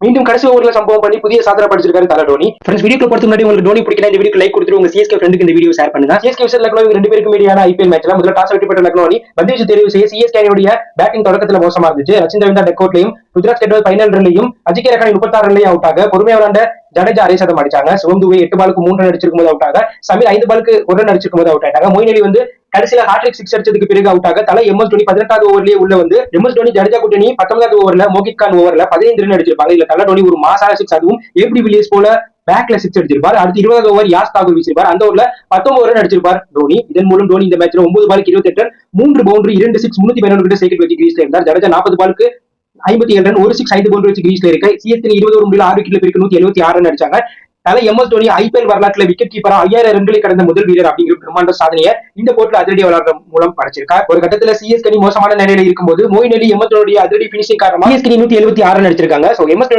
மீண்டும் கடைசி ஓவர்ல சம்பவம் பண்ணி புதிய சாதனை படிச்சிருக்காரு தல டோனி. ஃப்ரெண்ட்ஸ், வீடியோ போறதுக்கு முன்னாடி உங்களுக்கு டோனி பிடிக்கல இந்த வீடியோ லைக் கொடுத்துட்டு உங்க சிஎஸ்கே ஃப்ரெண்டுக்கு இந்த வீடியோ ஷேர் பண்ணுங்க. சிஎஸ்கே விசல் லக்னோ ரெண்டு பேருக்கு மீடியான ஐபிஎல் மேட்ச்ல முதல்ல டாஸ் வெற்றி பெற்ற லக்னோ அணி பந்து தேர்வு செய்ய சிஎஸ்கே அணியுடைய பேட்டிங் தொடக்கத்துல மோசமா இருந்துச்சு. ரச்சின் ரவீந்திரா டெக்கோட்லையும் ருத்ராஜ் கெட்வால் 15 ரன்லையும் அஜிங்கே ரஹானே 36 ரன்லையும் அவுட் ஆக பொறுமையா விளையாண்ட ஜடேஜா 6 சதம் அடிச்சாங்க. சிவம் துபே 8 பாலுக்கு 3 ரன் அடிச்சிருக்கும் போது அவுட் ஆக, சமீர் 5 பாலுக்கு 1 ரன் அடிச்சிருக்கும் போது அவுட் ஆயிட்டாங்க. மொயின் அலி வந்து கடைசியில ஹாட்ரிக் 6 அடிச்சதுக்கு பிறகு அவுட் ஆக, தலை எம்எஸ் டோனி 18வது ஓவர்லயே உள்ள வந்து எம்எஸ் டோனி ஜடேஜா கூட்டணி 19வது ஓவர்ல மோகித் கான் ஓவர்ல 15 ரன் அடிச்சிருப்பாங்க. இல்ல தலை டோனி ஒரு மாசான 6, அதுவும் ஏபி வில்லியர்ஸ் போல பேக்ல 6 அடிச்சிருப்பார். அடுத்து 20வது ஓவர் யாஸ் தாகூர் வீசிருப்பார். அந்த ஓவர்ல 19 ரன் அடிச்சிருப்பார் டோனி. இதன் மூலம் டோனி இந்த மேட்ச்ல 9 பாலுக்கு 28 ரன், 3 பவுண்டரி, 2 6, 311 கிட்ட சைக்கிள் வச்சு கிரீஸ்ல இருந்தார். ஜடேஜா 40 பாலுக்கு 57 ரன், 1 6, 5 பவுண்டரி வச்சு கிரீஸ்ல இருக்கு. சிஎஸ்கே 20 ஓவர் முடியல 6 விக்கெட்ல பிரிக்க 176 ரன் அடிச்சாங்க. தலை எம்எஸ் டோனி ஐபிஎல் வரலாற்றுல விக்கெட் கீப்பரா 5000 ரன்களை கடந்த முதல் வீரர் அப்படிங்கிற பிரம்மாண்ட சாதனையை இந்த போட்டில அதிரடி விளையாடுற மூலம் படைச்சிருக்கார். ஒரு கட்டத்துல சிஎஸ்கே மோசமான நிலையில இருக்கும்போது மொயின் அலி எம்எஸ் டோனியுடைய அதிரடி பினிஷிங் காரணமா சிஎஸ்கே 176 ரன் அடிச்சிருக்காங்க. So MS